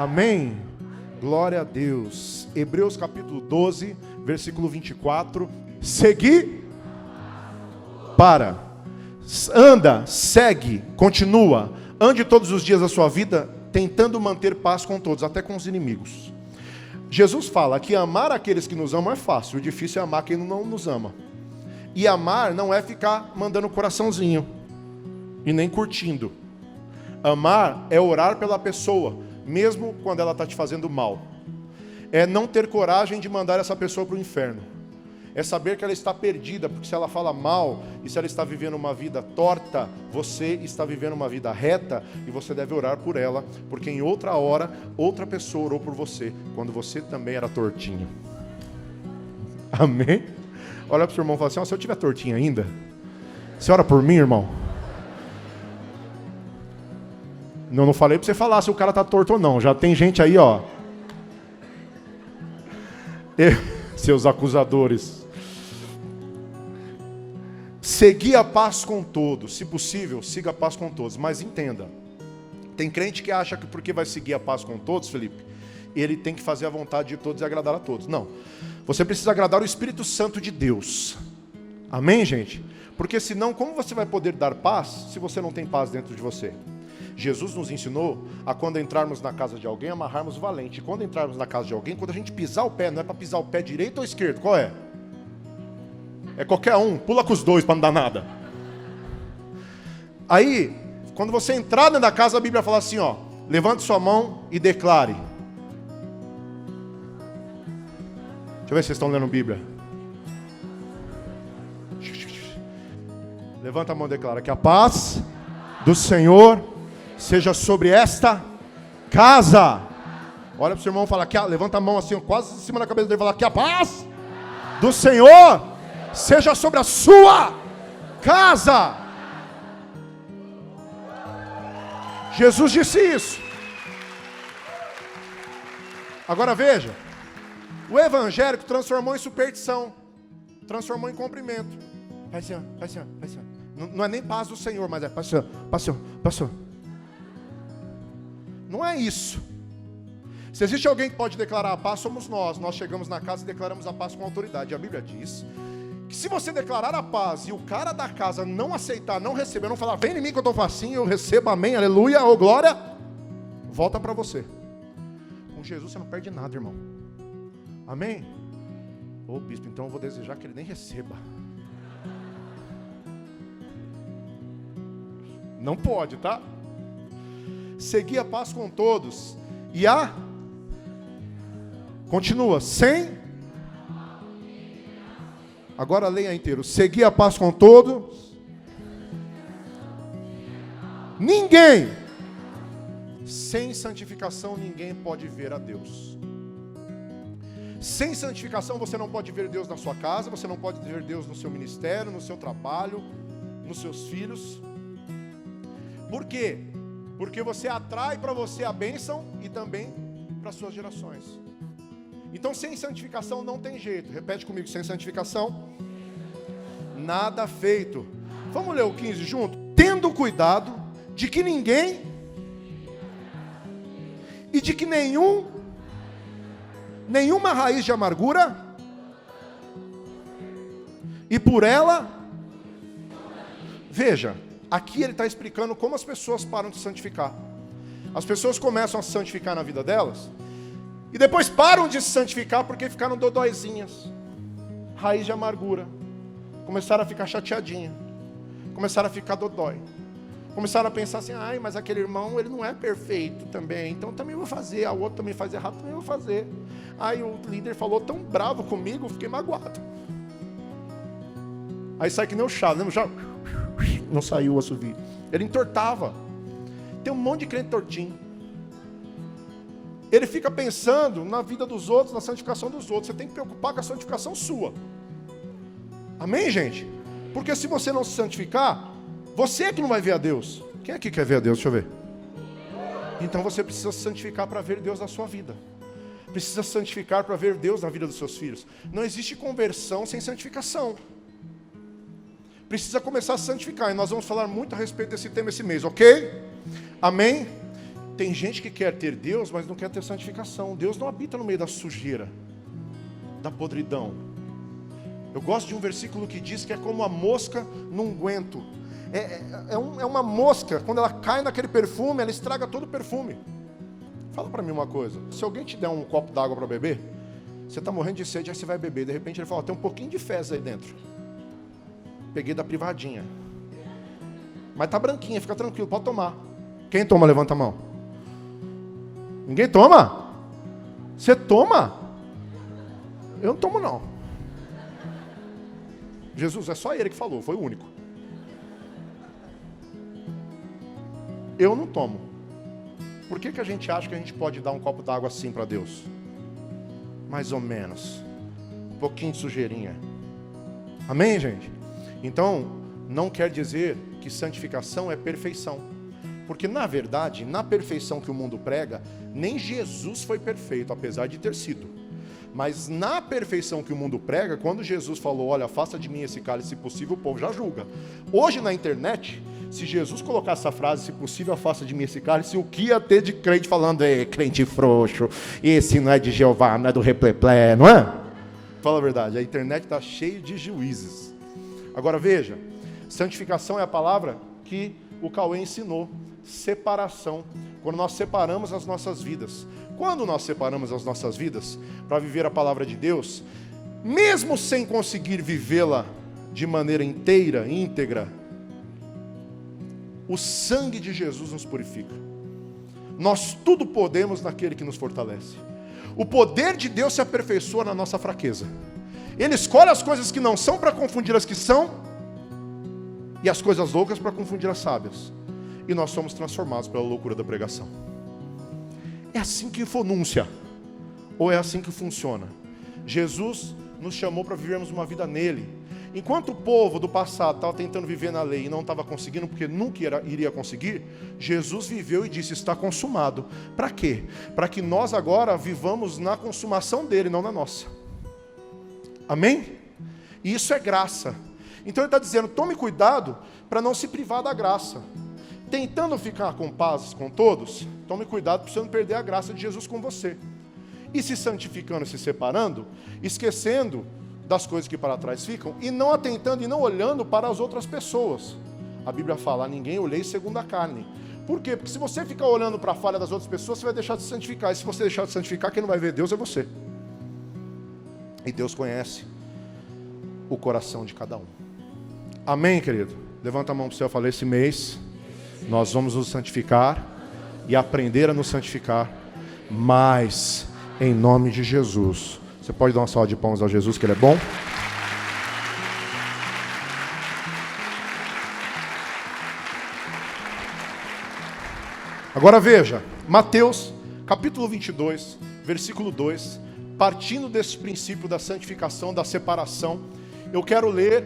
Amém? Glória a Deus. Hebreus capítulo 12, versículo 24. Segui para. Anda, segue, continua. Ande todos os dias da sua vida tentando manter paz com todos, até com os inimigos. Jesus fala que amar aqueles que nos amam é fácil, o difícil é amar quem não nos ama. E amar não é ficar mandando coraçãozinho e nem curtindo. Amar é orar pela pessoa, mesmo quando ela está te fazendo mal. É não ter coragem de mandar essa pessoa para o inferno. É saber que ela está perdida, porque se ela fala mal e se ela está vivendo uma vida torta, você está vivendo uma vida reta e você deve orar por ela, porque em outra hora, outra pessoa orou por você, quando você também era tortinho. Amém? Olha para o seu irmão e fala assim, se eu tiver tortinho ainda, você ora por mim, irmão? Não falei para você falar se o cara está torto ou não, já tem gente aí, ó. Seus acusadores. Seguir a paz com todos, se possível, siga a paz com todos, mas entenda, tem crente que acha que porque vai seguir a paz com todos, Felipe, ele tem que fazer a vontade de todos e agradar a todos. Não, você precisa agradar o Espírito Santo de Deus. Amém, gente? Porque senão, como você vai poder dar paz se você não tem paz dentro de você? Jesus nos ensinou a quando entrarmos na casa de alguém, amarrarmos o valente. E quando entrarmos na casa de alguém, quando a gente pisar o pé, não é para pisar o pé direito ou esquerdo, qual é? É qualquer um, pula com os dois para não dar nada. Aí, quando você entrar dentro da casa, a Bíblia fala assim, ó, levante sua mão e declare. Deixa eu ver se vocês estão lendo Bíblia. Levanta a mão e declara que a paz do Senhor seja sobre esta casa. Olha para o seu irmão e fala, levanta a mão assim, quase em cima da cabeça dele, fala que a paz do Senhor seja sobre a sua casa. Jesus disse isso. Agora veja, o evangélico transformou em superstição, transformou em cumprimento. Vai Senhor, vai Senhor, vai Senhor. Não é nem paz do Senhor, mas é pastor, pastor, pastor. Não é isso. Se existe alguém que pode declarar a paz, somos nós. Nós chegamos na casa e declaramos a paz com autoridade. A Bíblia diz que se você declarar a paz e o cara da casa não aceitar, não receber, não falar, vem em mim que eu estou facinho, eu recebo, amém, aleluia, ô glória, volta para você. Com Jesus você não perde nada, irmão. Amém? Ô bispo, então eu vou desejar que ele nem receba. Não pode, tá? Seguir a paz com todos. E continua, sem. Agora leia inteiro. Seguir a paz com todos. Ninguém. Sem santificação ninguém pode ver a Deus. Sem santificação você não pode ver Deus na sua casa, você não pode ver Deus no seu ministério, no seu trabalho, nos seus filhos. Por quê? Porque você atrai para você a bênção e também para as suas gerações. Então, sem santificação não tem jeito. Repete comigo, sem santificação, nada feito. Vamos ler o 15 junto? Tendo cuidado de que ninguém e de que nenhuma raiz de amargura e por ela, veja, aqui ele está explicando como as pessoas param de se santificar. As pessoas começam a se santificar na vida delas e depois param de se santificar porque ficaram dodóizinhas, raiz de amargura, começaram a ficar chateadinha, começaram a ficar dodói, começaram a pensar assim, ai, mas aquele irmão, ele não é perfeito também, então também vou fazer, o outro também faz errado, também vou fazer. Aí o líder falou tão bravo comigo, fiquei magoado. Aí sai que nem o chá, lembra o chá? Não saiu o assovio. Ele entortava. Tem um monte de crente tortinho. Ele fica pensando na vida dos outros, na santificação dos outros. Você tem que preocupar com a santificação sua. Amém, gente? Porque se você não se santificar, você é que não vai ver a Deus. Quem aqui quer ver a Deus? Deixa eu ver. Então você precisa se santificar para ver Deus na sua vida. Precisa se santificar para ver Deus na vida dos seus filhos. Não existe conversão sem santificação. Precisa começar a se santificar. E nós vamos falar muito a respeito desse tema esse mês, ok? Amém? tem gente que quer ter Deus, mas não quer ter santificação. Deus não habita no meio da sujeira, da podridão. Eu gosto de um versículo que diz que é como a mosca no unguento. É uma mosca, quando ela cai naquele perfume, ela estraga todo o perfume. Fala para mim uma coisa, se alguém te der um copo d'água para beber, você está morrendo de sede, aí você vai beber, de repente ele fala, tem um pouquinho de fezes aí dentro. Peguei da privadinha. Mas tá branquinha, fica tranquilo, pode tomar. Quem toma, levanta a mão. Ninguém toma? Você toma? Eu não tomo não. Jesus, é só ele que falou, foi o único. Eu não tomo. Por que a gente acha que a gente pode dar um copo d'água assim para Deus? Mais ou menos. Um pouquinho de sujeirinha. Amém, gente? Então, não quer dizer que santificação é perfeição. Porque, na verdade, na perfeição que o mundo prega, nem Jesus foi perfeito, apesar de ter sido. Mas na perfeição que o mundo prega, quando Jesus falou, olha, afasta de mim esse cálice, se possível, o povo já julga. Hoje na internet, se Jesus colocar essa frase, se possível, afasta de mim esse cálice, o que ia ter de crente falando, crente frouxo, esse não é de Jeová, não é do repleplé, não é? Fala a verdade, a internet está cheia de juízes. Agora veja, santificação é a palavra que o Cauê ensinou, separação. Quando nós separamos as nossas vidas. Quando nós separamos as nossas vidas para viver a palavra de Deus, mesmo sem conseguir vivê-la de maneira inteira, íntegra, o sangue de Jesus nos purifica. Nós tudo podemos naquele que nos fortalece. O poder de Deus se aperfeiçoa na nossa fraqueza. Ele escolhe as coisas que não são para confundir as que são, e as coisas loucas para confundir as sábias. E nós somos transformados pela loucura da pregação. É assim que fonúncia, ou é assim que funciona? Jesus nos chamou para vivermos uma vida nele. Enquanto o povo do passado estava tentando viver na lei e não estava conseguindo, porque nunca iria conseguir, Jesus viveu e disse, está consumado. Para quê? Para que nós agora vivamos na consumação dele, não na nossa. Amém? E isso é graça. Então ele está dizendo, tome cuidado para não se privar da graça. Tentando ficar com paz com todos, tome cuidado para você não perder a graça de Jesus com você. E se santificando, se separando, esquecendo das coisas que para trás ficam, e não atentando e não olhando para as outras pessoas. A Bíblia fala, ninguém olhei segundo a carne. Por quê? Porque se você ficar olhando para a falha das outras pessoas, você vai deixar de se santificar. E se você deixar de santificar, quem não vai ver Deus é você. E Deus conhece o coração de cada um. Amém, querido? Levanta a mão para o céu e fala, esse mês nós vamos nos santificar e aprender a nos santificar mais em nome de Jesus. Você pode dar uma salva de palmas a Jesus, que Ele é bom? Agora veja, Mateus capítulo 22, versículo 2, partindo desse princípio da santificação, da separação, eu quero ler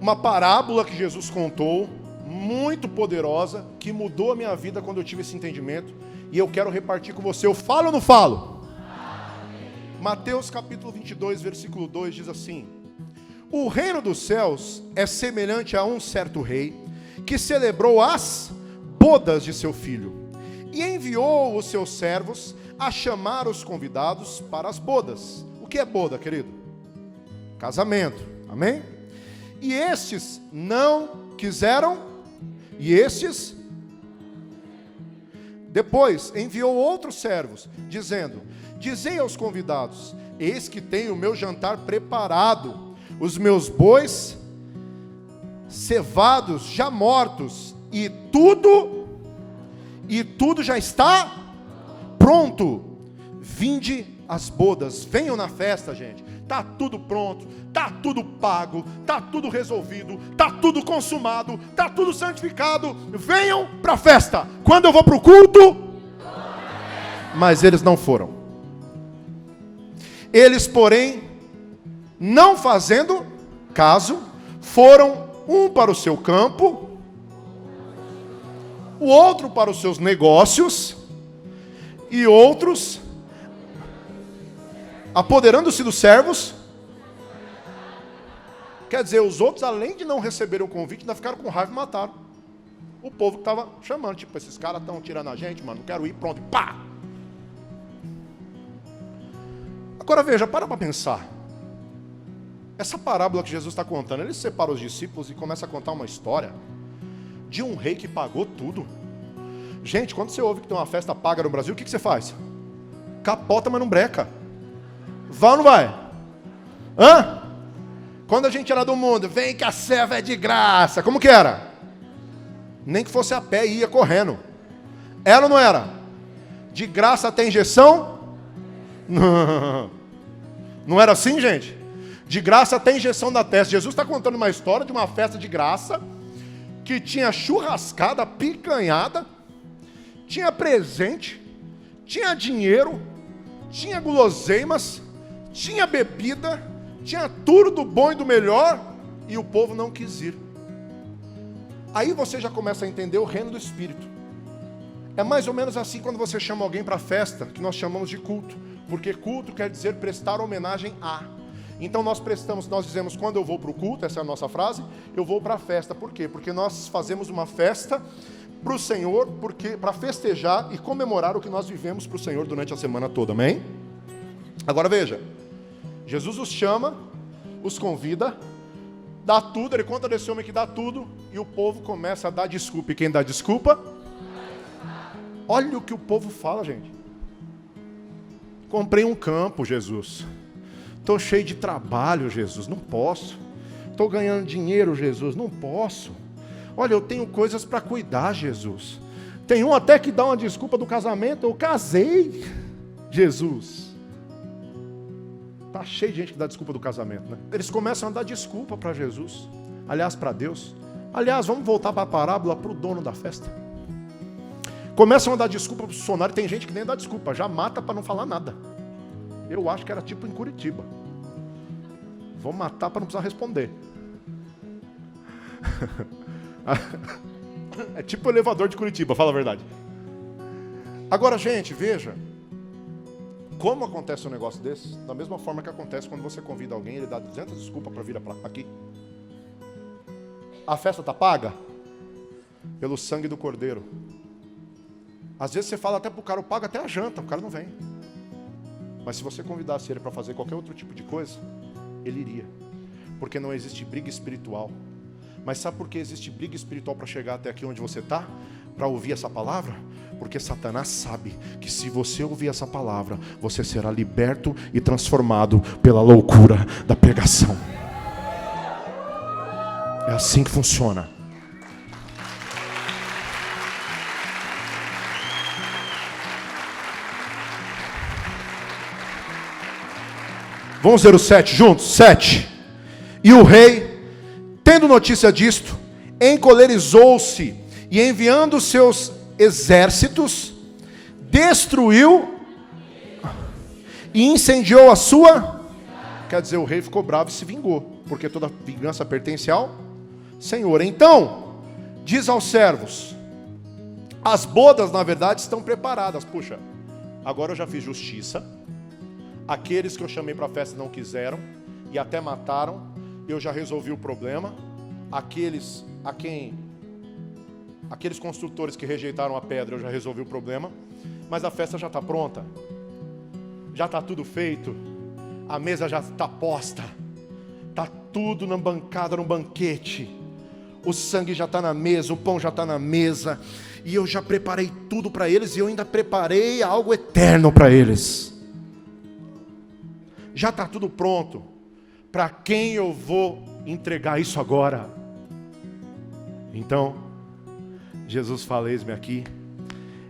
uma parábola que Jesus contou, muito poderosa, que mudou a minha vida quando eu tive esse entendimento, e eu quero repartir com você. Eu falo ou não falo? Amém. Mateus capítulo 22, versículo 2 diz assim: o reino dos céus é semelhante a um certo rei, que celebrou as bodas de seu filho, e enviou os seus servos a chamar os convidados para as bodas. O que é boda, querido? Casamento, amém? E estes não quiseram. E estes, depois, enviou outros servos, dizendo, dizei aos convidados, eis que tenho o meu jantar preparado, os meus bois cevados, já mortos, e tudo já está pronto. Vinde às bodas, venham na festa, gente. Está tudo pronto, está tudo pago, está tudo resolvido, está tudo consumado, está tudo santificado. Venham para a festa. Quando eu vou para o culto? Mas eles não foram. Eles, porém, não fazendo caso, foram um para o seu campo, o outro para os seus negócios, e outros, apoderando-se dos servos. Quer dizer, os outros, além de não receberem o convite, ainda ficaram com raiva e mataram. o povo que estava chamando. Tipo, esses caras estão tirando a gente, mano, não quero ir, pronto, pá! Agora veja, para pensar. Essa parábola que Jesus está contando, ele separa os discípulos e começa a contar uma história de um rei que pagou tudo. Gente, quando você ouve que tem uma festa paga no Brasil, o que você faz? Capota, mas não breca. Vai ou não vai? Hã? Quando a gente era do mundo, vem que a serva é de graça. Como que era? Nem que fosse a pé, ia correndo. Era ou não era? De graça tem injeção? Não. Não era assim, gente? De graça tem injeção da testa. Jesus está contando uma história de uma festa de graça que tinha churrascada, picanhada, tinha presente, tinha dinheiro, tinha guloseimas, tinha bebida, tinha tudo do bom e do melhor, e o povo não quis ir. Aí você já começa a entender o reino do Espírito. É mais ou menos assim quando você chama alguém para a festa, que nós chamamos de culto, porque culto quer dizer prestar homenagem a. Então nós dizemos, quando eu vou para o culto, essa é a nossa frase, eu vou para a festa. Por quê? Porque nós fazemos uma festa para o Senhor, para festejar e comemorar o que nós vivemos para o Senhor durante a semana toda, amém? Agora veja, Jesus os chama, os convida, dá tudo, ele conta desse homem que dá tudo, e o povo começa a dar desculpa. E quem dá desculpa? Olha o que o povo fala, gente. Comprei um campo, Jesus. Estou cheio de trabalho, Jesus, não posso. Estou ganhando dinheiro, Jesus, não posso. Olha, eu tenho coisas para cuidar, Jesus. Tem um até que dá uma desculpa do casamento, eu casei, Jesus. Está cheio de gente que dá desculpa do casamento, né? Eles começam a dar desculpa para Jesus, aliás, para Deus. Aliás, vamos voltar para a parábola, para o dono da festa. Começam a dar desculpa para o funcionário, tem gente que nem dá desculpa, já mata para não falar nada. Eu acho que era tipo em Curitiba. Vou matar para não precisar responder. É tipo o elevador de Curitiba, fala a verdade. Agora, gente, veja. Como acontece um negócio desse? Da mesma forma que acontece quando você convida alguém, ele dá 200 desculpas para vir aqui. A festa está paga? Pelo sangue do Cordeiro. Às vezes você fala até para o cara, eu pago até a janta, o cara não vem. Mas se você convidasse ele para fazer qualquer outro tipo de coisa, ele iria. Porque não existe briga espiritual. Mas sabe por que existe briga espiritual para chegar até aqui onde você está? Para ouvir essa palavra? Porque Satanás sabe que se você ouvir essa palavra, você será liberto e transformado pela loucura da pregação. É assim que funciona. Vamos ver o 7 juntos? 7. E o rei, tendo notícia disto, encolerizou-se e enviando seus exércitos, destruiu e incendiou a sua... Quer dizer, o rei ficou bravo e se vingou, porque toda vingança pertence ao Senhor. Então, diz aos servos, as bodas na verdade estão preparadas. Puxa, agora eu já fiz justiça. Aqueles que eu chamei para a festa não quiseram e até mataram, eu já resolvi o problema. Aqueles construtores que rejeitaram a pedra, eu já resolvi o problema. Mas a festa já está pronta, já está tudo feito, a mesa já está posta, está tudo na bancada, no banquete, o sangue já está na mesa, o pão já está na mesa, e eu já preparei tudo para eles, e eu ainda preparei algo eterno para eles. Já está tudo pronto. Para quem eu vou entregar isso agora? Então, Jesus fala, eis-me aqui,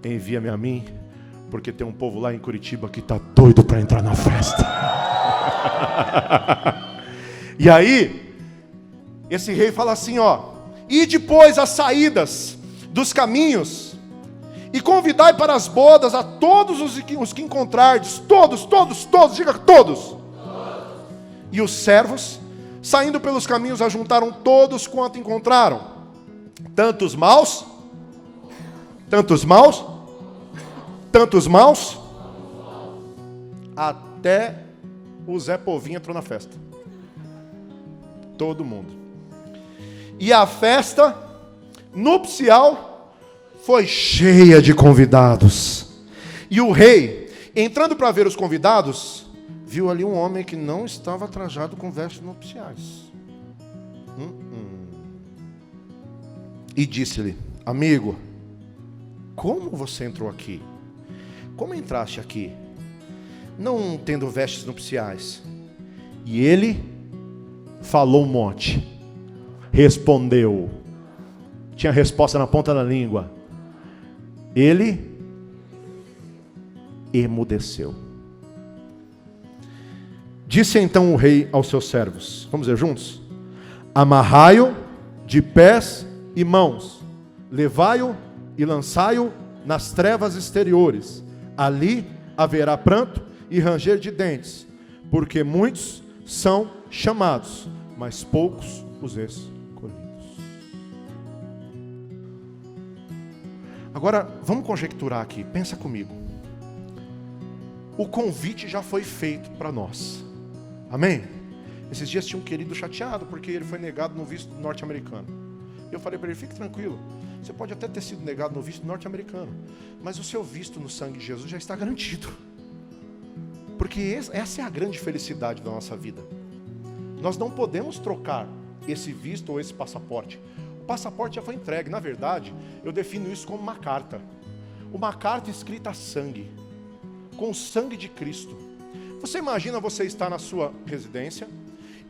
envia-me a mim, porque tem um povo lá em Curitiba que está doido para entrar na festa. E aí, esse rei fala assim, ó, e depois as saídas dos caminhos, e convidai para as bodas a todos os que encontrardes, todos, diga todos. E os servos, saindo pelos caminhos, ajuntaram todos quanto encontraram, tantos maus, até o Zé Povinho entrou na festa. Todo mundo. E a festa nupcial foi cheia de convidados. E o rei, entrando para ver os convidados, viu ali um homem que não estava trajado com vestes nupciais. E disse-lhe: amigo, como você entrou aqui? Como entraste aqui, não tendo vestes nupciais? E ele falou um monte, respondeu, tinha resposta na ponta da língua. Ele emudeceu. Disse então o rei aos seus servos, vamos ver juntos? Amarrai-o de pés e mãos, levai-o e lançai-o nas trevas exteriores. Ali haverá pranto e ranger de dentes, porque muitos são chamados, mas poucos os escolhidos. Agora, vamos conjecturar aqui, pensa comigo. O convite já foi feito para nós. Amém? Esses dias tinha um querido chateado, porque ele foi negado no visto norte-americano. Eu falei para ele, fique tranquilo, você pode até ter sido negado no visto norte-americano, mas o seu visto no sangue de Jesus já está garantido. Porque essa é a grande felicidade da nossa vida. Nós não podemos trocar esse visto ou esse passaporte. O passaporte já foi entregue. Na verdade, eu defino isso como uma carta. Uma carta escrita a sangue, com o sangue de Cristo. Você imagina você estar na sua residência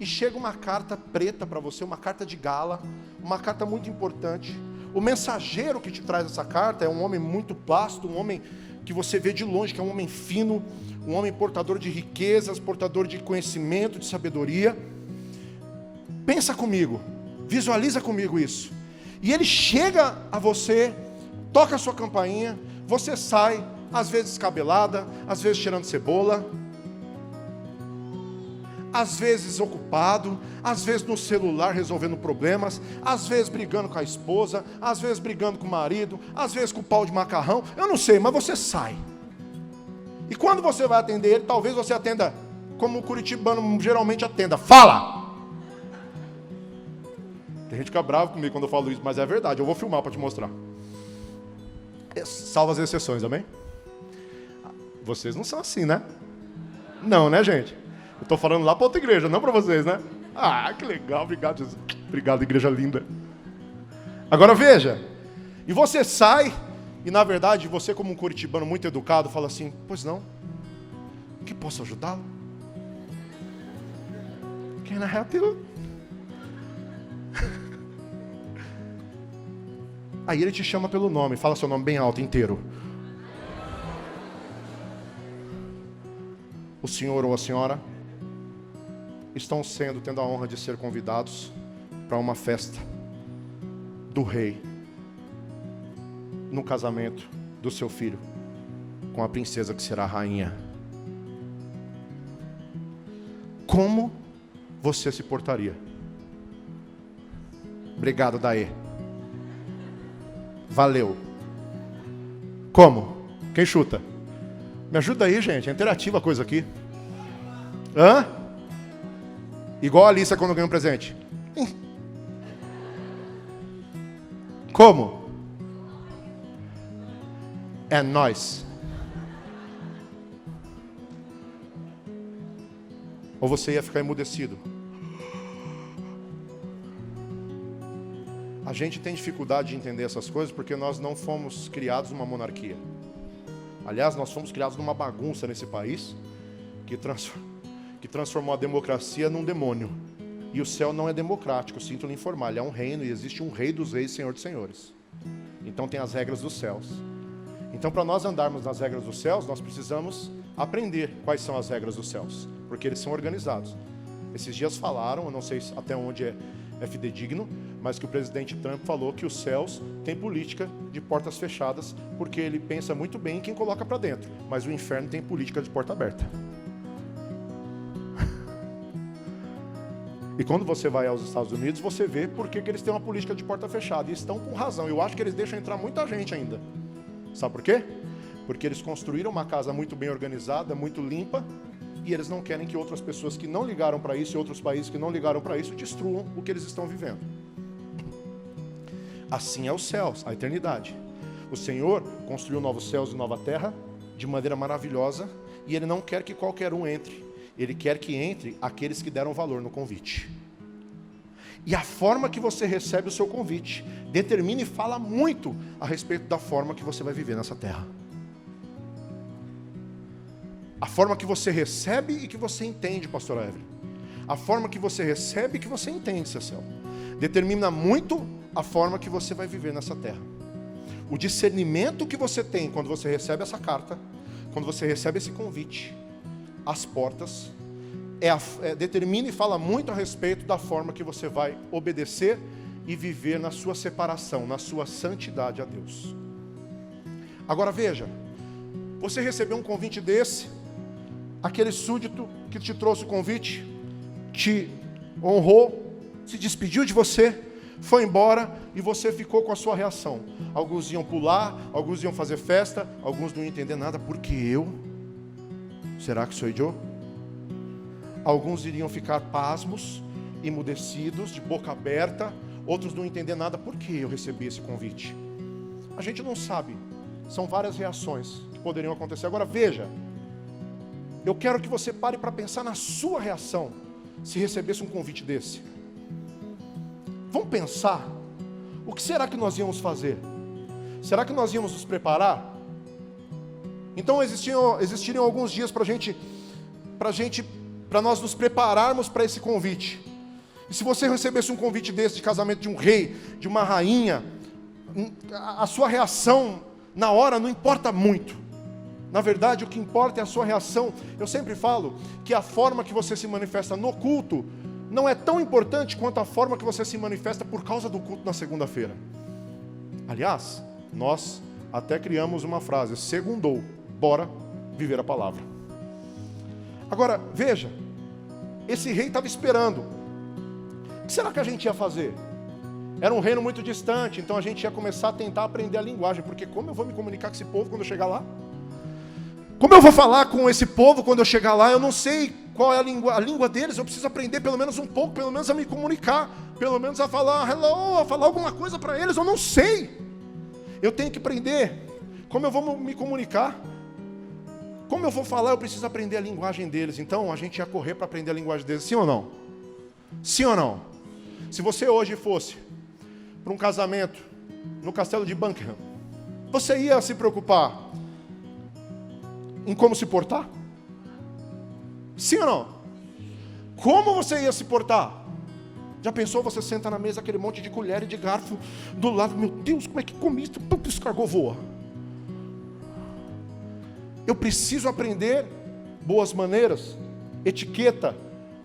e chega uma carta preta para você, uma carta de gala, uma carta muito importante. O mensageiro que te traz essa carta é um homem muito plácido, um homem que você vê de longe, que é um homem fino, um homem portador de riquezas, portador de conhecimento, de sabedoria. Pensa comigo, visualiza comigo isso. E ele chega a você, toca a sua campainha, você sai, às vezes descabelada, às vezes cheirando cebola, às vezes ocupado, às vezes no celular resolvendo problemas, às vezes brigando com a esposa, às vezes brigando com o marido, às vezes com o pau de macarrão, eu não sei, mas você sai. E quando você vai atender ele, talvez você atenda como o curitibano geralmente atenda, fala! Tem gente que fica bravo comigo quando eu falo isso, mas é verdade, eu vou filmar para te mostrar. Salvo as exceções, amém? Vocês não são assim, né? Não, né, gente? Eu estou falando lá para outra igreja, não para vocês, né? Ah, que legal, obrigado, Jesus. Obrigado, igreja linda. Agora veja, e você sai, e na verdade, você como um curitibano muito educado, fala assim, pois não, que posso ajudá-lo? Can I help you? Aí ele te chama pelo nome, fala seu nome bem alto, inteiro. O senhor ou a senhora estão tendo a honra de ser convidados para uma festa do rei, no casamento do seu filho, com a princesa que será a rainha. Como você se portaria? Obrigado, Daê. Valeu. Como? Quem chuta? Me ajuda aí, gente. É interativa a coisa aqui. Hã? Igual a Alissa quando ganha um presente. Como? É nós. Ou você ia ficar emudecido? A gente tem dificuldade de entender essas coisas porque nós não fomos criados numa monarquia. Aliás, nós fomos criados numa bagunça nesse país que transformou a democracia num demônio. E o céu não é democrático, sinto lhe informar. Ele é um reino e existe um rei dos reis, senhor dos senhores. Então tem as regras dos céus. Então para nós andarmos nas regras dos céus, nós precisamos aprender quais são as regras dos céus. Porque eles são organizados. Esses dias falaram, eu não sei até onde é fidedigno, mas que o presidente Trump falou que os céus têm política de portas fechadas, porque ele pensa muito bem em quem coloca para dentro, mas o inferno tem política de porta aberta. E quando você vai aos Estados Unidos, você vê por que eles têm uma política de porta fechada, e estão com razão. Eu acho que eles deixam entrar muita gente ainda. Sabe por quê? Porque eles construíram uma casa muito bem organizada, muito limpa, e eles não querem que outras pessoas que não ligaram para isso e outros países que não ligaram para isso destruam o que eles estão vivendo. Assim é os céus, a eternidade. O Senhor construiu novos céus e nova terra de maneira maravilhosa, e Ele não quer que qualquer um entre. Ele quer que entre aqueles que deram valor no convite. E a forma que você recebe o seu convite determina e fala muito a respeito da forma que você vai viver nessa terra. A forma que você recebe e que você entende, pastora Evelyn. A forma que você recebe e que você entende, Cecel, determina muito a forma que você vai viver nessa terra. O discernimento que você tem quando você recebe essa carta, quando você recebe esse convite, as portas, determina e fala muito a respeito da forma que você vai obedecer e viver na sua separação, na sua santidade a Deus. Agora veja, você recebeu um convite desse, aquele súdito que te trouxe o convite, te honrou, se despediu de você, foi embora e você ficou com a sua reação. Alguns iam pular, alguns iam fazer festa, alguns não iam entender nada, porque eu? Será que sou eu? Alguns iriam ficar pasmos, emudecidos, de boca aberta, outros não entender nada, porque eu recebi esse convite. A gente não sabe, são várias reações que poderiam acontecer. Agora veja, eu quero que você pare para pensar na sua reação, se recebesse um convite desse. Vamos pensar, o que será que nós íamos fazer? Será que nós íamos nos preparar? Então existiriam alguns dias para nós nos prepararmos para esse convite. E se você recebesse um convite desse de casamento de um rei, de uma rainha, a sua reação na hora não importa muito. Na verdade, o que importa é a sua reação. Eu sempre falo que a forma que você se manifesta no culto não é tão importante quanto a forma que você se manifesta por causa do culto na segunda-feira. Aliás, nós até criamos uma frase: segundou, bora viver a palavra. Agora, veja, esse rei estava esperando. O que será que a gente ia fazer? Era um reino muito distante, então a gente ia começar a tentar aprender a linguagem, porque como eu vou me comunicar com esse povo quando eu chegar lá? Como eu vou falar com esse povo quando eu chegar lá? Eu não sei qual é a língua deles, eu preciso aprender pelo menos um pouco, pelo menos a me comunicar, pelo menos a falar hello, a falar alguma coisa para eles, eu não sei. Eu tenho que aprender. Como eu vou me comunicar? Como eu vou falar? Eu preciso aprender a linguagem deles. Então a gente ia correr para aprender a linguagem deles, sim ou não? Sim ou não? Se você hoje fosse para um casamento no castelo de Buckingham, você ia se preocupar em como se portar? Sim ou não? Como você ia se portar? Já pensou, você senta na mesa, aquele monte de colher e de garfo do lado, meu Deus, como é que come isso? Escargot voa. Eu preciso aprender boas maneiras, etiqueta,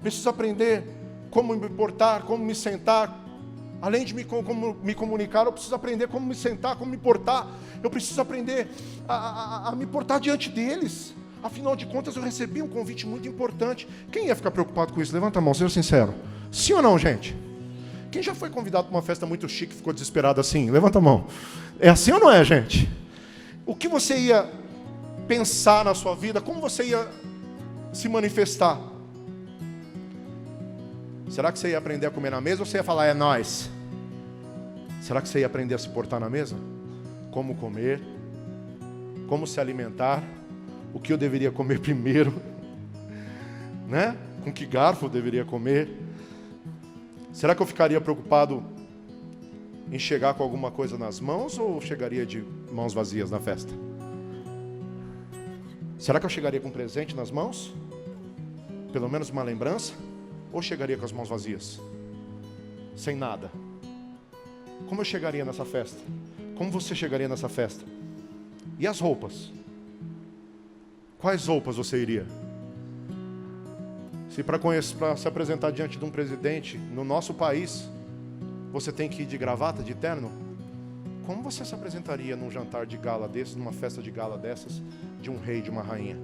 preciso aprender como me portar, como me sentar. Além de como me comunicar, eu preciso aprender como me sentar, como me portar. Eu preciso aprender a me portar diante deles. Afinal de contas, eu recebi um convite muito importante. Quem ia ficar preocupado com isso? Levanta a mão, seja sincero. Sim ou não, gente? Quem já foi convidado para uma festa muito chique e ficou desesperado assim? Levanta a mão. É assim ou não é, gente? O que você ia pensar na sua vida? Como você ia se manifestar? Será que você ia aprender a comer na mesa ou você ia falar, é nós? Será que você ia aprender a se portar na mesa? Como comer? Como se alimentar? O que eu deveria comer primeiro? Né? Com que garfo eu deveria comer? Será que eu ficaria preocupado em chegar com alguma coisa nas mãos ou chegaria de mãos vazias na festa? Será que eu chegaria com um presente nas mãos? Pelo menos uma lembrança? Ou chegaria com as mãos vazias? Sem nada? Como eu chegaria nessa festa? Como você chegaria nessa festa? E as roupas? Quais roupas você iria? Se para se apresentar diante de um presidente no nosso país, você tem que ir de gravata, de terno, como você se apresentaria num jantar de gala desses, numa festa de gala dessas, de um rei, de uma rainha?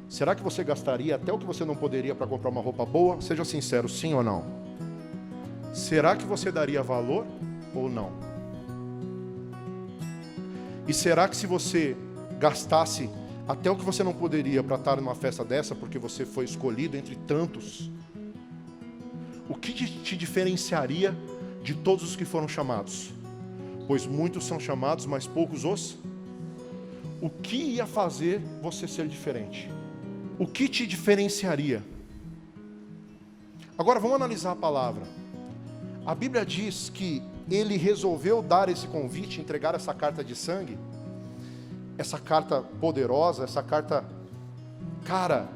Será que você gastaria até o que você não poderia para comprar uma roupa boa? Seja sincero, sim ou não? Será que você daria valor ou não? E será que se você gastasse até o que você não poderia para estar numa festa dessa, porque você foi escolhido entre tantos, o que te diferenciaria de todos os que foram chamados, pois muitos são chamados, mas poucos os. O que ia fazer você ser diferente? O que te diferenciaria? Agora vamos analisar a palavra. A Bíblia diz que ele resolveu dar esse convite, entregar essa carta de sangue, essa carta poderosa, essa carta, cara,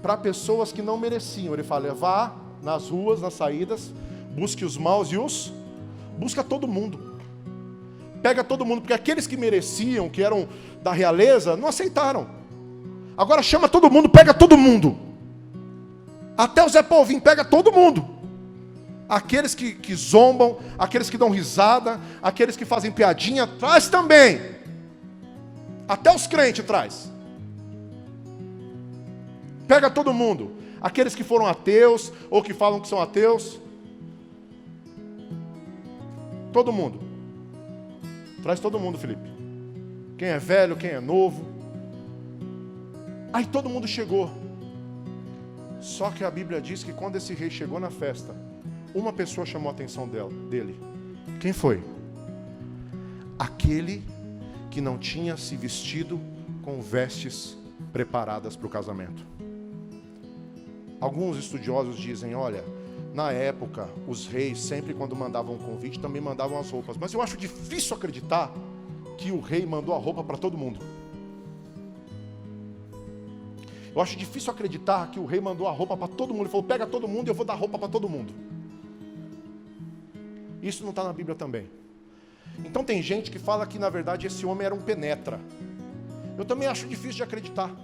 para pessoas que não mereciam. Ele fala, vá nas ruas, nas saídas, busque os maus e os... busca todo mundo. Pega todo mundo, porque aqueles que mereciam, que eram da realeza, não aceitaram. Agora chama todo mundo, pega todo mundo. Até o Zé Povinho, pega todo mundo. Aqueles que zombam, aqueles que dão risada, aqueles que fazem piadinha, traz também. Até os crentes traz. Pega todo mundo. Aqueles que foram ateus, ou que falam que são ateus. Todo mundo. Traz todo mundo, Felipe. Quem é velho, quem é novo. Aí todo mundo chegou. Só que a Bíblia diz que quando esse rei chegou na festa, uma pessoa chamou a atenção dele. Quem foi? Aquele que não tinha se vestido com vestes preparadas para o casamento. Alguns estudiosos dizem, olha, na época, os reis, sempre quando mandavam um convite, também mandavam as roupas. Mas eu acho difícil acreditar que o rei mandou a roupa para todo mundo. Eu acho difícil acreditar que o rei mandou a roupa para todo mundo. Ele falou, pega todo mundo e eu vou dar roupa para todo mundo. Isso não está na Bíblia também. Então tem gente que fala que na verdade esse homem era um penetra. Eu também acho difícil de acreditar.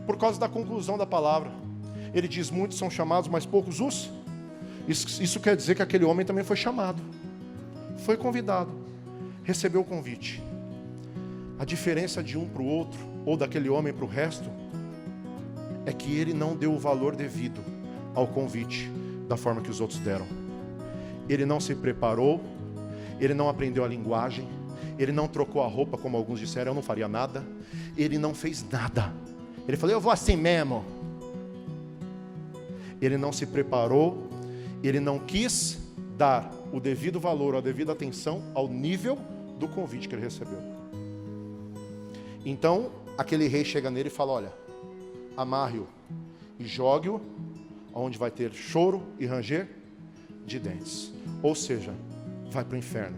Por causa da conclusão da palavra. Ele diz, muitos são chamados, mas poucos os. Isso quer dizer que aquele homem também foi chamado. Foi convidado. Recebeu o convite. A diferença de um para o outro, ou daquele homem para o resto, é que ele não deu o valor devido ao convite da forma que os outros deram. Ele não se preparou, ele não aprendeu a linguagem, ele não trocou a roupa, como alguns disseram, eu não faria nada. Ele não fez nada. Ele falou, eu vou assim mesmo. Ele não se preparou, ele não quis dar o devido valor, a devida atenção ao nível do convite que ele recebeu. Então, aquele rei chega nele e fala, olha, amarre-o e jogue-o, onde vai ter choro e ranger de dentes. Ou seja, vai para o inferno,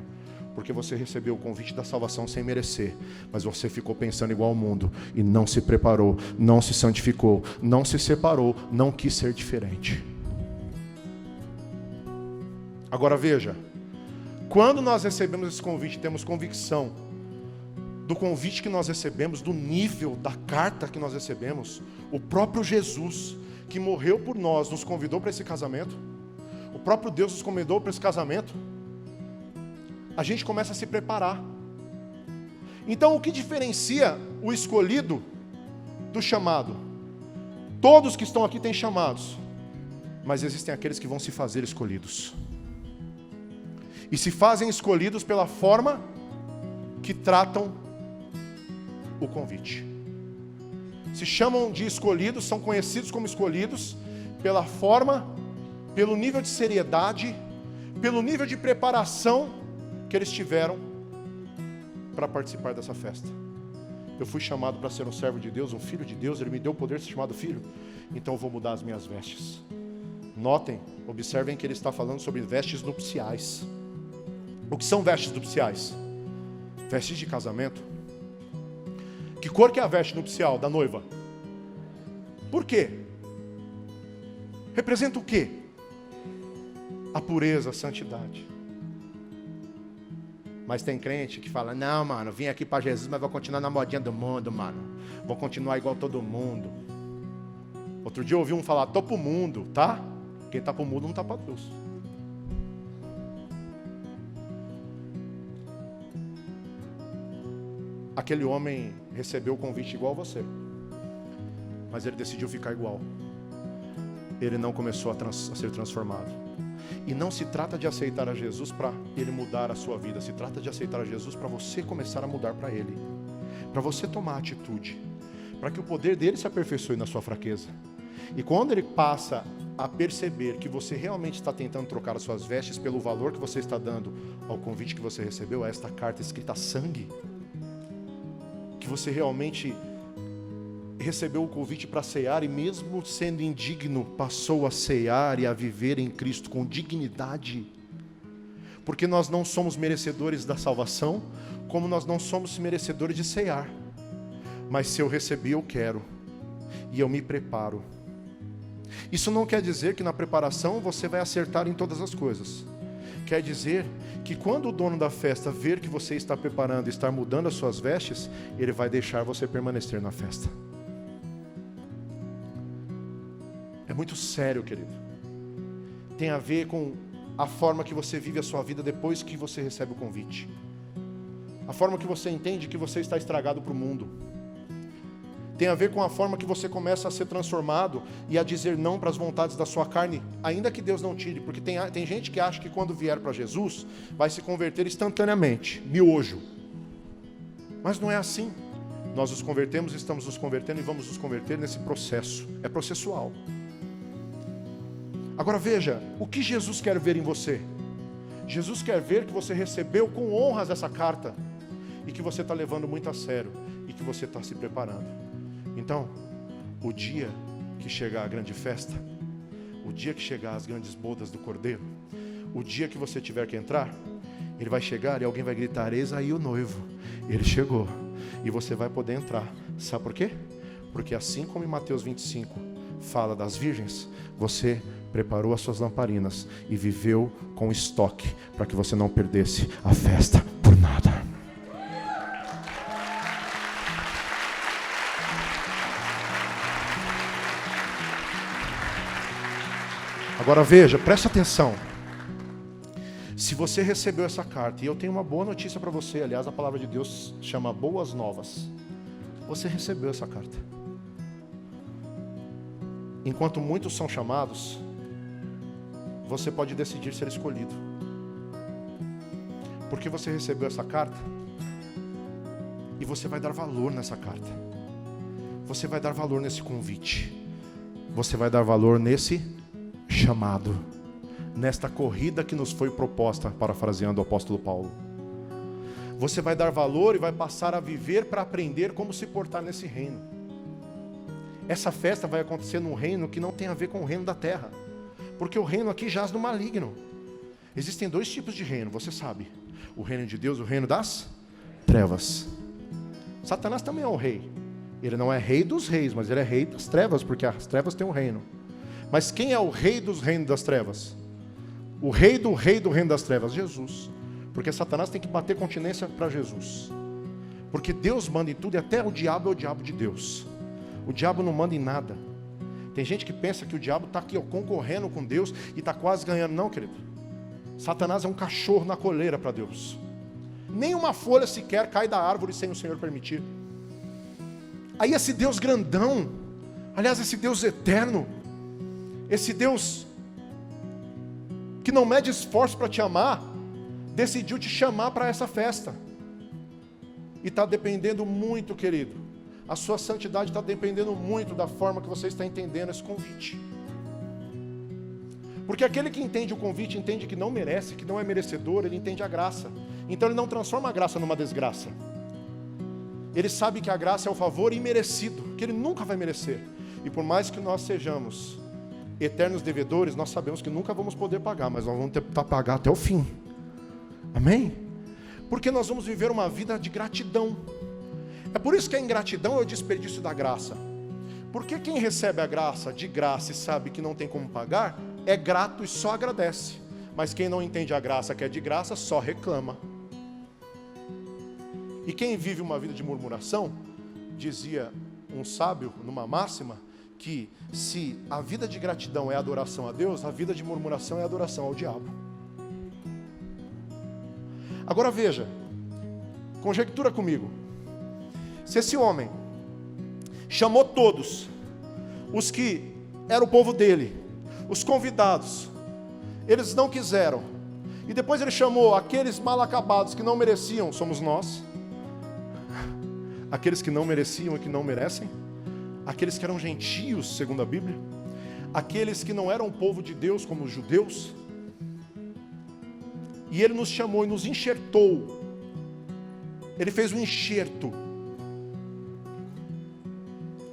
porque você recebeu o convite da salvação sem merecer, mas você ficou pensando igual ao mundo, e não se preparou, não se santificou, não se separou, não quis ser diferente. Agora veja, quando nós recebemos esse convite, temos convicção do convite que nós recebemos, do nível da carta que nós recebemos, o próprio Jesus, que morreu por nós, nos convidou para esse casamento, o próprio Deus nos convidou para esse casamento, a gente começa a se preparar. Então o que diferencia o escolhido do chamado? Todos que estão aqui têm chamados, mas existem aqueles que vão se fazer escolhidos. E se fazem escolhidos pela forma que tratam o convite. Se chamam de escolhidos, são conhecidos como escolhidos pela forma, pelo nível de seriedade, pelo nível de preparação que eles tiveram para participar dessa festa. Eu fui chamado para ser um servo de Deus, um filho de Deus, Ele me deu o poder de ser chamado filho, então eu vou mudar as minhas vestes. Notem, observem que ele está falando sobre vestes nupciais. O que são vestes nupciais? Vestes de casamento. Que cor que é a veste nupcial da noiva? Por quê? Representa o quê? A pureza, a santidade. Mas tem crente que fala, não, mano, vim aqui para Jesus, mas vou continuar na modinha do mundo, mano. Vou continuar igual todo mundo. Outro dia eu ouvi um falar, tô pro mundo, tá? Quem tá pro mundo não tá para Deus. Aquele homem recebeu o convite igual a você, mas ele decidiu ficar igual. Ele não começou a ser transformado. E não se trata de aceitar a Jesus para Ele mudar a sua vida. Se trata de aceitar a Jesus para você começar a mudar para Ele. Para você tomar atitude. Para que o poder dele se aperfeiçoe na sua fraqueza. E quando ele passa a perceber que você realmente está tentando trocar as suas vestes pelo valor que você está dando ao convite que você recebeu, a esta carta escrita a sangue, que você realmente recebeu o convite para cear e mesmo sendo indigno, passou a cear e a viver em Cristo com dignidade, porque nós não somos merecedores da salvação, como nós não somos merecedores de cear, mas se eu recebi, eu quero, e eu me preparo. Isso não quer dizer que na preparação você vai acertar em todas as coisas. Quer dizer que quando o dono da festa ver que você está preparando e está mudando as suas vestes, ele vai deixar você permanecer na festa. É muito sério, querido. Tem a ver com a forma que você vive a sua vida depois que você recebe o convite. A forma que você entende que você está estragado para o mundo. Tem a ver com a forma que você começa a ser transformado e a dizer não para as vontades da sua carne, ainda que Deus não tire, porque tem gente que acha que quando vier para Jesus, vai se converter instantaneamente, miojo. Mas não é assim. Nós nos convertemos, estamos nos convertendo e vamos nos converter nesse processo. É processual. Agora veja, o que Jesus quer ver em você? Jesus quer ver que você recebeu com honras essa carta e que você está levando muito a sério e que você está se preparando. Então, o dia que chegar a grande festa, o dia que chegar as grandes bodas do Cordeiro, o dia que você tiver que entrar, ele vai chegar e alguém vai gritar: eis aí o noivo, ele chegou, e você vai poder entrar. Sabe por quê? Porque assim como em Mateus 25 fala das virgens, você preparou as suas lamparinas e viveu com estoque para que você não perdesse a festa por nada. Agora veja, presta atenção. Se você recebeu essa carta, e eu tenho uma boa notícia para você, aliás, a palavra de Deus chama boas novas. Você recebeu essa carta. Enquanto muitos são chamados, você pode decidir ser escolhido. Porque você recebeu essa carta, e você vai dar valor nessa carta. Você vai dar valor nesse convite. Você vai dar valor nesse chamado, nesta corrida que nos foi proposta, parafraseando o apóstolo Paulo. Você vai dar valor e vai passar a viver para aprender como se portar nesse reino. Essa festa vai acontecer num reino que não tem a ver com o reino da terra, porque o reino aqui jaz no maligno. Existem dois tipos de reino, você sabe: o reino de Deus e o reino das trevas. Satanás também é um rei. Ele não é rei dos reis, mas ele é rei das trevas, porque as trevas têm um reino. Mas quem é o rei dos reinos das trevas? O rei do reino das trevas? Jesus. Porque Satanás tem que bater continência para Jesus. Porque Deus manda em tudo e até o diabo é o diabo de Deus. O diabo não manda em nada. Tem gente que pensa que o diabo está aqui concorrendo com Deus e está quase ganhando. Não, querido. Satanás é um cachorro na coleira para Deus. Nem uma folha sequer cai da árvore sem o Senhor permitir. Aí esse Deus grandão, aliás, esse Deus eterno, esse Deus que não mede esforço para te amar, decidiu te chamar para essa festa. E está dependendo muito, querido. A sua santidade está dependendo muito da forma que você está entendendo esse convite. Porque aquele que entende o convite, entende que não merece, que não é merecedor, ele entende a graça. Então ele não transforma a graça numa desgraça. Ele sabe que a graça é o favor imerecido, que ele nunca vai merecer. E por mais que nós sejamos eternos devedores, nós sabemos que nunca vamos poder pagar, mas nós vamos tentar pagar até o fim. Amém? Porque nós vamos viver uma vida de gratidão. É por isso que a ingratidão é o desperdício da graça. Porque quem recebe a graça de graça e sabe que não tem como pagar, é grato e só agradece. Mas quem não entende a graça que é de graça, só reclama. E quem vive uma vida de murmuração, dizia um sábio numa máxima, que se a vida de gratidão é adoração a Deus, a vida de murmuração é adoração ao diabo. Agora veja, conjectura comigo. Se esse homem chamou todos, os que eram o povo dele, os convidados, eles não quiseram, e depois ele chamou aqueles mal acabados que não mereciam, somos nós, aqueles que não mereciam e que não merecem, aqueles que eram gentios, segundo a Bíblia, aqueles que não eram povo de Deus, como os judeus, e Ele nos chamou e nos enxertou. Ele fez um enxerto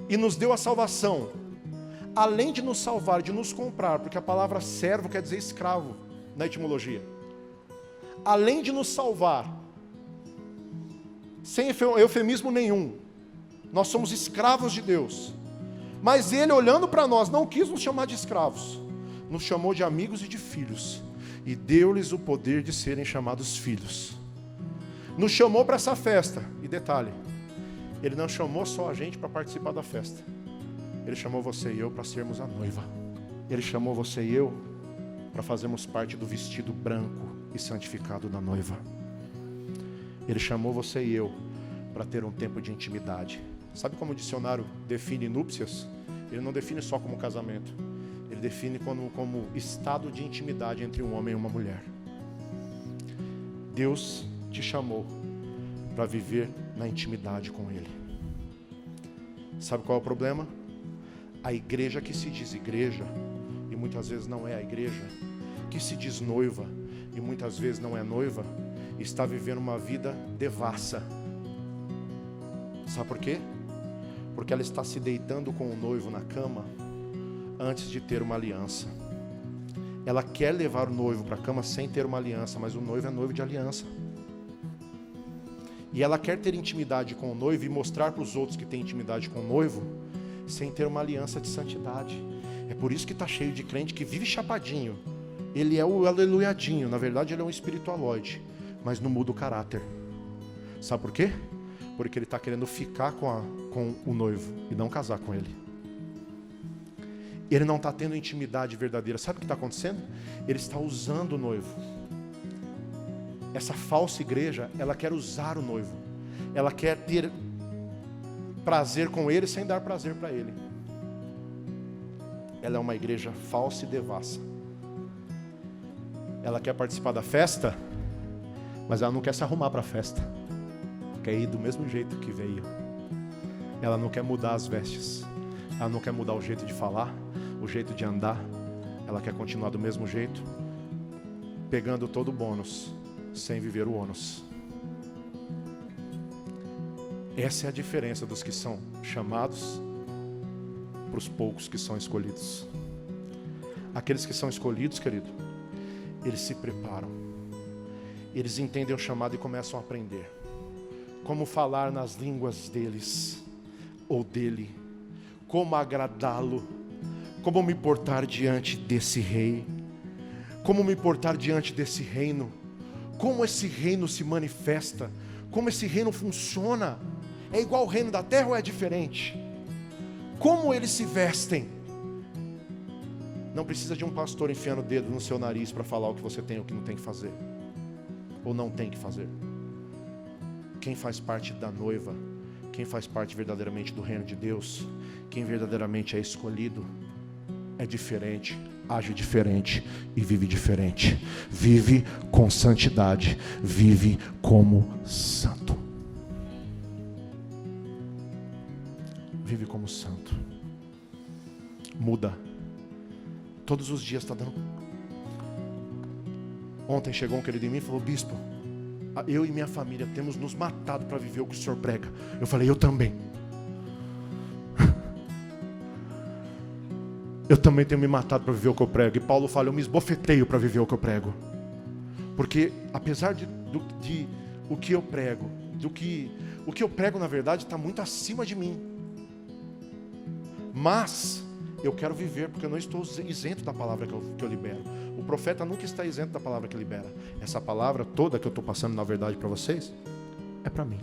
e nos deu a salvação. Além de nos salvar, de nos comprar, porque a palavra servo quer dizer escravo na etimologia. Além de nos salvar, sem eufemismo nenhum, nós somos escravos de Deus. Mas Ele, olhando para nós, não quis nos chamar de escravos, nos chamou de amigos e de filhos, e deu-lhes o poder de serem chamados filhos. Nos chamou para essa festa, e detalhe, Ele não chamou só a gente para participar da festa, Ele chamou você e eu para sermos a noiva. Ele chamou você e eu para fazermos parte do vestido branco e santificado da noiva. Ele chamou você e eu para ter um tempo de intimidade. Sabe como o dicionário define núpcias? Ele não define só como casamento. Ele define como estado de intimidade entre um homem e uma mulher. Deus te chamou para viver na intimidade com Ele. Sabe qual é o problema? A igreja que se diz igreja, e muitas vezes não é a igreja, que se diz noiva, e muitas vezes não é noiva, está vivendo uma vida devassa. Sabe por quê? Porque ela está se deitando com o noivo na cama antes de ter uma aliança. Ela quer levar o noivo para a cama sem ter uma aliança, mas o noivo é noivo de aliança. E ela quer ter intimidade com o noivo e mostrar para os outros que tem intimidade com o noivo, sem ter uma aliança de santidade. É por isso que está cheio de crente que vive chapadinho. Ele é o aleluiadinho, na verdade ele é um espiritualoide, mas não muda o caráter. Sabe por quê? Porque ele está querendo ficar com o noivo e não casar com ele. Ele não está tendo intimidade verdadeira. Sabe o que está acontecendo? Ele está usando o noivo. Essa falsa igreja, ela quer usar o noivo. Ela quer ter prazer com ele sem dar prazer para ele. Ela é uma igreja falsa e devassa. Ela quer participar da festa, mas ela não quer se arrumar para a festa. Quer ir do mesmo jeito que veio. Ela não quer mudar as vestes. Ela não quer mudar o jeito de falar, o jeito de andar. Ela quer continuar do mesmo jeito, pegando todo o bônus, sem viver o ônus. Essa é a diferença dos que são chamados para os poucos que são escolhidos. Aqueles que são escolhidos, querido, eles se preparam. Eles entendem o chamado e começam a aprender como falar nas línguas deles ou dele, como agradá-lo, como me portar diante desse rei, como me portar diante desse reino, como esse reino se manifesta, como esse reino funciona. É igual ao reino da terra ou é diferente? Como eles se vestem? Não precisa de um pastor enfiando o dedo no seu nariz para falar o que você tem ou o que não tem que fazer, ou não tem que fazer. Quem faz parte da noiva, quem faz parte verdadeiramente do reino de Deus, quem verdadeiramente é escolhido, é diferente, age diferente e vive diferente. Vive com santidade, vive como santo. Vive como santo. Muda. Todos os dias está dando. Ontem chegou um querido em mim e falou: bispo, eu e minha família temos nos matado para viver o que o senhor prega. Eu falei: eu também. Eu também tenho me matado para viver o que eu prego. E Paulo fala: eu me esbofeteio para viver o que eu prego. Porque apesar de o que eu prego, o que eu prego na verdade está muito acima de mim. Mas eu quero viver, porque eu não estou isento da palavra que eu libero. O profeta nunca está isento da palavra que libera. Essa palavra toda que eu estou passando na verdade para vocês, é para mim.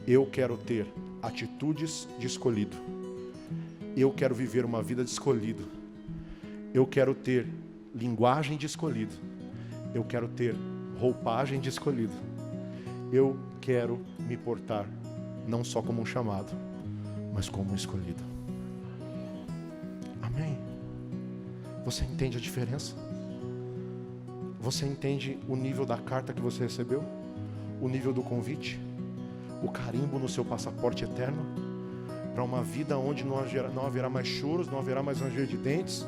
Eu quero ter atitudes de escolhido. Eu quero viver uma vida de escolhido. Eu quero ter linguagem de escolhido. Eu quero ter roupagem de escolhido. Eu quero me portar não só como um chamado, mas como um escolhido. Amém? Você entende a diferença? Você entende o nível da carta que você recebeu? O nível do convite? O carimbo no seu passaporte eterno? para uma vida onde não haverá mais choros, não haverá mais ranger de dentes,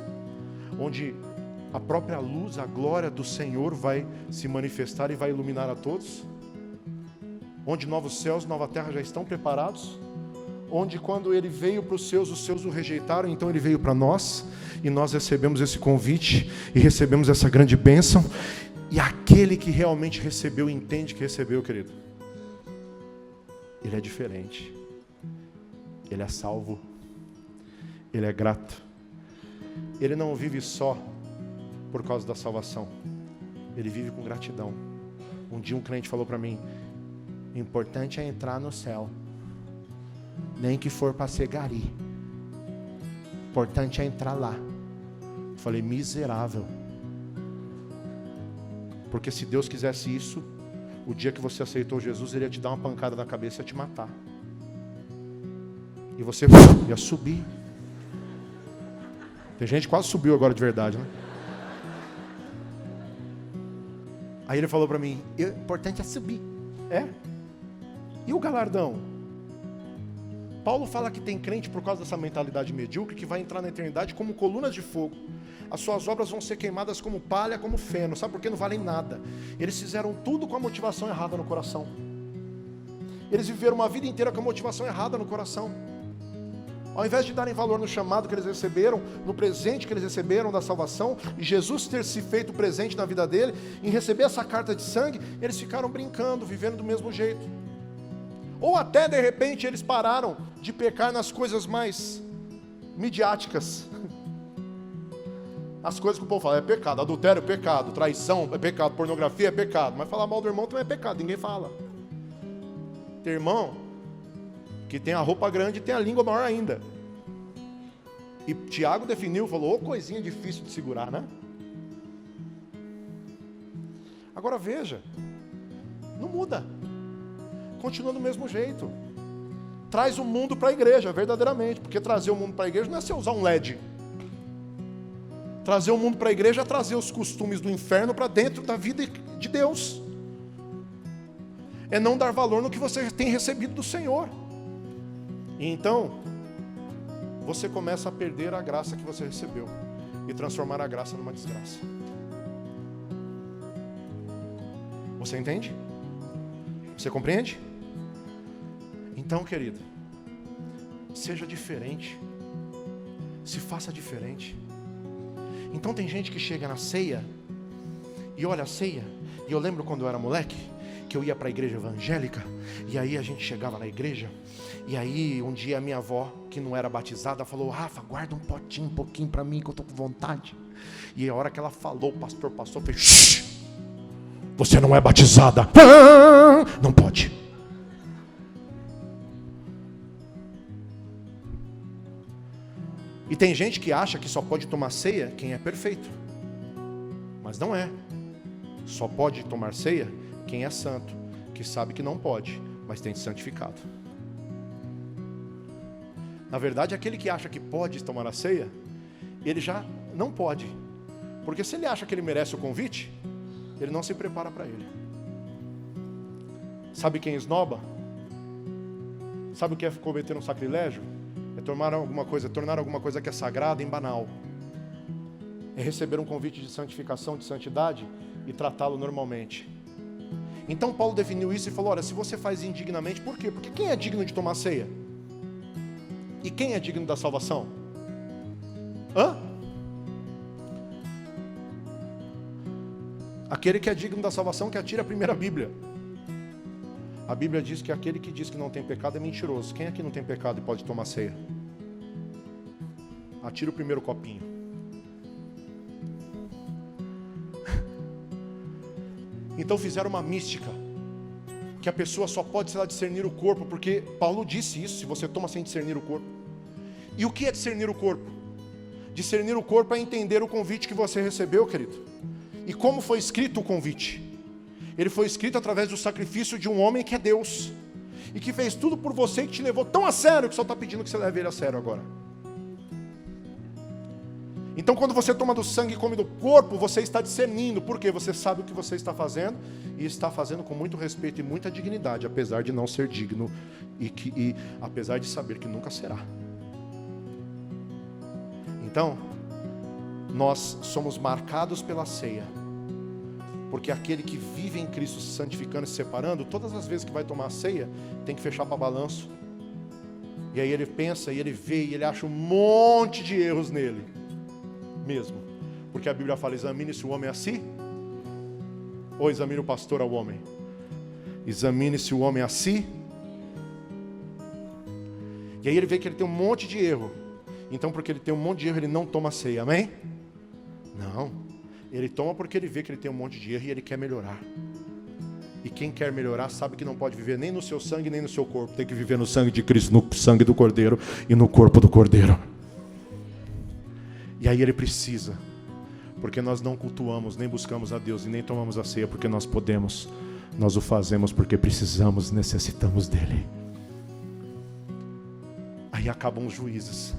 onde a própria luz, a glória do Senhor vai se manifestar e vai iluminar a todos, onde novos céus, nova terra já estão preparados, onde quando Ele veio para os seus o rejeitaram, então Ele veio para nós, e nós recebemos esse convite, e recebemos essa grande bênção, e aquele que realmente recebeu, entende que recebeu, querido, ele é diferente, ele é salvo, ele é grato, ele não vive só por causa da salvação, ele vive com gratidão. Um dia um crente falou para mim: o importante é entrar no céu, nem que for para ser gari, o importante é entrar lá. Eu falei: miserável, porque se Deus quisesse isso, o dia que você aceitou Jesus, Ele ia te dar uma pancada na cabeça e ia te matar, e você ia subir. Tem gente que quase subiu agora de verdade, né? Aí ele falou para mim: o importante é subir. É? E o galardão? Paulo fala que tem crente por causa dessa mentalidade medíocre que vai entrar na eternidade como colunas de fogo. As suas obras vão ser queimadas como palha, como feno. Sabe por quê? Não valem nada. Eles fizeram tudo com a motivação errada no coração. Eles viveram uma vida inteira com a motivação errada no coração. Ao invés de darem valor no chamado que eles receberam, no presente que eles receberam da salvação, e Jesus ter se feito presente na vida dele, em receber essa carta de sangue, eles ficaram brincando, vivendo do mesmo jeito. Ou até de repente eles pararam de pecar nas coisas mais midiáticas. As coisas que o povo fala: é pecado, adultério é pecado, traição é pecado, pornografia é pecado. Mas falar mal do irmão também é pecado, ninguém fala. Tem irmão que tem a roupa grande e tem a língua maior ainda. E Tiago definiu, falou: ô coisinha difícil de segurar, né? Agora veja, não muda, continua do mesmo jeito. Traz o mundo para a igreja, verdadeiramente, porque trazer o mundo para a igreja não é você usar um LED. Trazer o mundo para a igreja é trazer os costumes do inferno para dentro da vida de Deus. É não dar valor no que você tem recebido do Senhor. E então, você começa a perder a graça que você recebeu e transformar a graça numa desgraça. Você entende? Você compreende? Então, querido, seja diferente. Se faça diferente. Então tem gente que chega na ceia e olha a ceia, e eu lembro quando eu era moleque, que eu ia para a igreja evangélica, e aí a gente chegava na igreja, e aí um dia a minha avó, que não era batizada, falou: Rafa, guarda um potinho, um pouquinho para mim, que eu estou com vontade. E a hora que ela falou, o pastor passou, fez: shh, você não é batizada, não pode. E tem gente que acha que só pode tomar ceia quem é perfeito, mas não é. Só pode tomar ceia quem é santo, que sabe que não pode, mas tem se santificado. Na verdade, aquele que acha que pode tomar a ceia, ele já não pode, porque se ele acha que ele merece o convite, ele não se prepara para ele. Sabe quem esnoba? Sabe o que é cometer um sacrilégio? É tornar alguma coisa que é sagrada em banal. É receber um convite de santificação, de santidade, e tratá-lo normalmente. Então Paulo definiu isso e falou: olha, se você faz indignamente, por quê? Porque quem é digno de tomar ceia? E quem é digno da salvação? Aquele que é digno da salvação, que atira a primeira Bíblia. A Bíblia diz que aquele que diz que não tem pecado é mentiroso. Quem aqui não tem pecado e pode tomar ceia? Atira o primeiro copinho. Então fizeram uma mística, que a pessoa só pode, sei lá, discernir o corpo, porque Paulo disse isso: se você toma sem discernir o corpo. E o que é discernir o corpo? Discernir o corpo é entender o convite que você recebeu, querido. E como foi escrito o convite? Ele foi escrito através do sacrifício de um homem que é Deus, e que fez tudo por você, e que te levou tão a sério, que só está pedindo que você leve ele a sério agora. Então quando você toma do sangue e come do corpo, você está discernindo, porque você sabe o que você está fazendo, e está fazendo com muito respeito e muita dignidade, apesar de não ser digno, e apesar de saber que nunca será. Então, nós somos marcados pela ceia, porque aquele que vive em Cristo se santificando e se separando, todas as vezes que vai tomar a ceia, tem que fechar para balanço. E aí ele pensa, e ele vê, e ele acha um monte de erros nele mesmo. Porque a Bíblia fala, examine se o homem é assim, ou examine o pastor ao homem. Examine se o homem é assim. E aí ele vê que ele tem um monte de erro. Então porque ele tem um monte de erro, ele não toma ceia, amém? Não, ele toma porque ele vê que ele tem um monte de erro e ele quer melhorar. E quem quer melhorar sabe que não pode viver nem no seu sangue, nem no seu corpo. Tem que viver no sangue de Cristo, no sangue do Cordeiro e no corpo do Cordeiro. E aí ele precisa, porque nós não cultuamos, nem buscamos a Deus e nem tomamos a ceia porque nós podemos. Nós o fazemos porque precisamos, necessitamos dele. Aí acabam os juízes.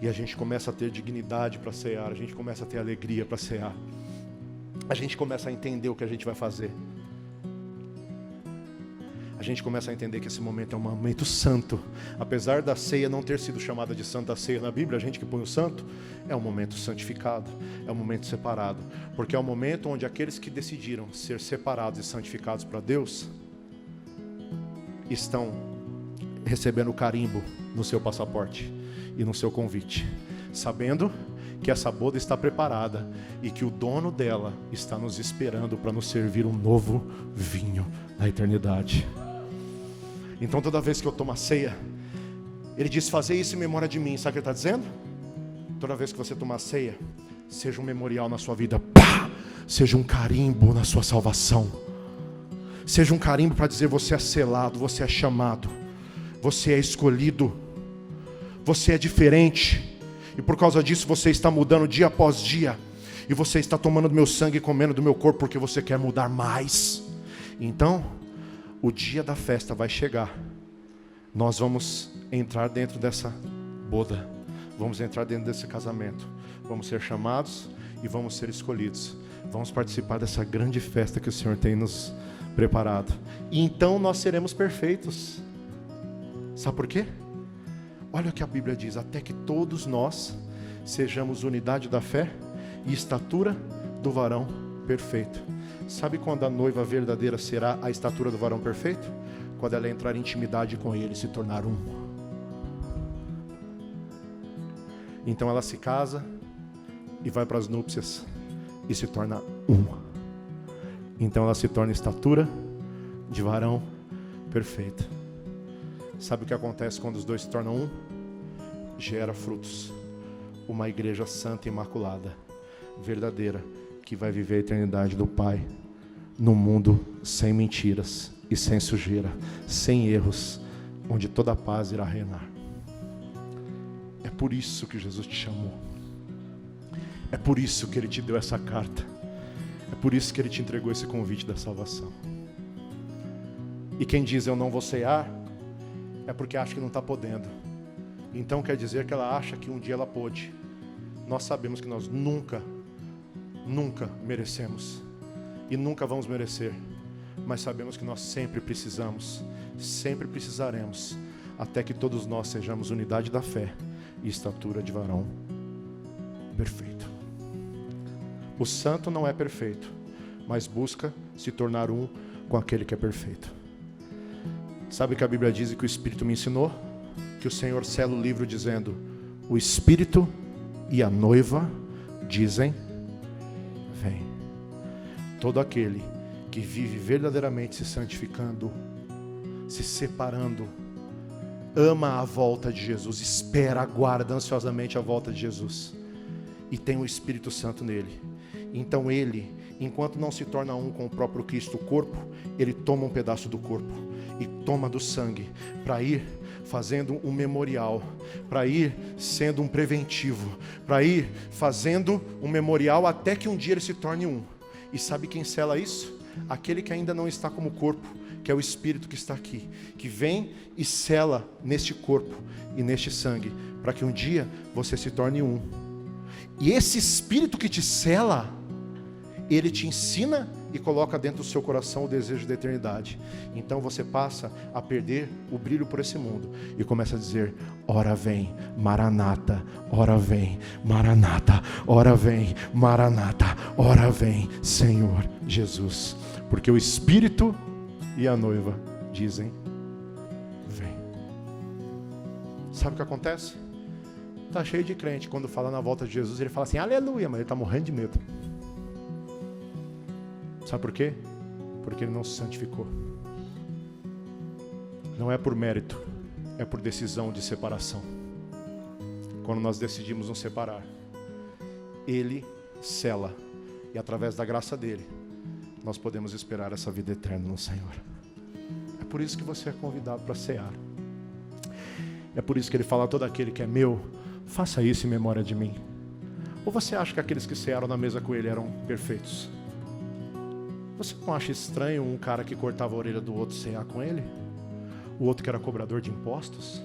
E a gente começa a ter dignidade para cear, a gente começa a ter alegria para cear. A gente começa a entender o que a gente vai fazer. A gente começa a entender que esse momento é um momento santo. Apesar da ceia não ter sido chamada de Santa Ceia na Bíblia, a gente que põe o santo, é um momento santificado, é um momento separado. Porque é um momento onde aqueles que decidiram ser separados e santificados para Deus, estão recebendo o carimbo no seu passaporte e no seu convite, sabendo que essa boda está preparada e que o dono dela está nos esperando para nos servir um novo vinho na eternidade. Então toda vez que eu tomo a ceia, ele diz, fazer isso em memória de mim. Sabe o que ele está dizendo? Toda vez que você tomar a ceia, seja um memorial na sua vida, pá! Seja um carimbo na sua salvação, seja um carimbo para dizer, você é selado, você é chamado, você é escolhido, você é diferente, e por causa disso você está mudando dia após dia, e você está tomando do meu sangue e comendo do meu corpo porque você quer mudar mais. Então o dia da festa vai chegar, nós vamos entrar dentro dessa boda, vamos entrar dentro desse casamento, vamos ser chamados e vamos ser escolhidos, vamos participar dessa grande festa que o Senhor tem nos preparado, e então nós seremos perfeitos. Sabe por quê? Olha o que a Bíblia diz, até que todos nós sejamos unidade da fé e estatura do varão perfeito. Sabe quando a noiva verdadeira será a estatura do varão perfeito? Quando ela entrar em intimidade com ele e se tornar um. Então ela se casa e vai para as núpcias e se torna um. Então ela se torna estatura de varão perfeito. Sabe o que acontece quando os dois se tornam um? Gera frutos. Uma igreja santa e imaculada, verdadeira, que vai viver a eternidade do Pai, num mundo sem mentiras e sem sujeira, sem erros, onde toda a paz irá reinar. É por isso que Jesus te chamou. É por isso que Ele te deu essa carta. É por isso que Ele te entregou esse convite da salvação. E quem diz eu não vou cear, é porque acha que não está podendo. Então quer dizer que ela acha que um dia ela pôde. Nós sabemos que nós nunca merecemos. E nunca vamos merecer. Mas sabemos que nós sempre precisamos, sempre precisaremos, até que todos nós sejamos unidade da fé e estatura de varão perfeito. O santo não é perfeito, mas busca se tornar um com aquele que é perfeito. Sabe que a Bíblia diz, e que o Espírito me ensinou, que o Senhor sela o livro dizendo, o Espírito e a noiva dizem, vem. Todo aquele que vive verdadeiramente se santificando, se separando, ama a volta de Jesus, espera, aguarda ansiosamente a volta de Jesus, e tem o Espírito Santo nele. Então ele, enquanto não se torna um com o próprio Cristo, o corpo, ele toma um pedaço do corpo e toma do sangue, para ir fazendo um memorial, para ir sendo um preventivo, para ir fazendo um memorial até que um dia ele se torne um. E sabe quem sela isso? Aquele que ainda não está como corpo, que é o Espírito que está aqui, que vem e sela neste corpo e neste sangue, para que um dia você se torne um. E esse Espírito que te sela, ele te ensina e coloca dentro do seu coração o desejo da eternidade. Então você passa a perder o brilho por esse mundo e começa a dizer: ora vem, Maranata, ora vem, Maranata, ora vem, Maranata, ora vem, Senhor Jesus. Porque o Espírito e a noiva dizem: vem. Sabe o que acontece? Está cheio de crente, quando fala na volta de Jesus, ele fala assim, aleluia, mas ele está morrendo de medo. Sabe por quê? Porque ele não se santificou. Não é por mérito, é por decisão de separação. Quando nós decidimos nos separar, ele sela, e através da graça dele, nós podemos esperar essa vida eterna no Senhor. É por isso que você é convidado para cear. É por isso que ele fala: todo aquele que é meu, faça isso em memória de mim. Ou você acha que aqueles que cearam na mesa com ele eram perfeitos? Você não acha estranho um cara que cortava a orelha do outro cear com ele? O outro que era cobrador de impostos?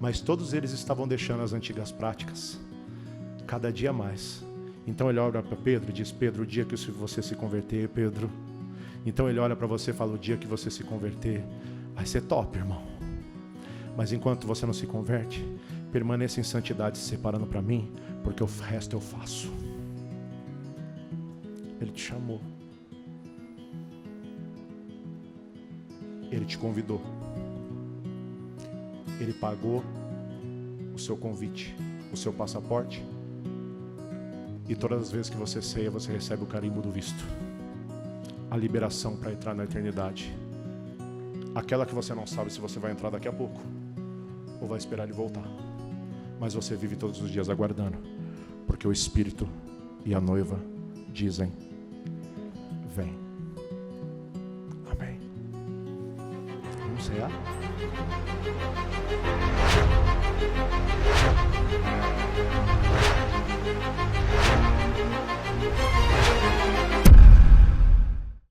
Mas todos eles estavam deixando as antigas práticas, cada dia mais. Então ele olha para Pedro e diz: Pedro, o dia que você se converter, Pedro. Então ele olha para você e fala: o dia que você se converter, vai ser top, irmão. Mas enquanto você não se converte, permaneça em santidade, se separando para mim, porque o resto eu faço. Ele te chamou. Ele te convidou. Ele pagou o seu convite, o seu passaporte. E todas as vezes que você ceia, você recebe o carimbo do visto. A liberação para entrar na eternidade. Aquela que você não sabe se você vai entrar daqui a pouco ou vai esperar ele voltar. Mas você vive todos os dias aguardando, porque o Espírito e a noiva dizem: vem. Amém. Vamos cear?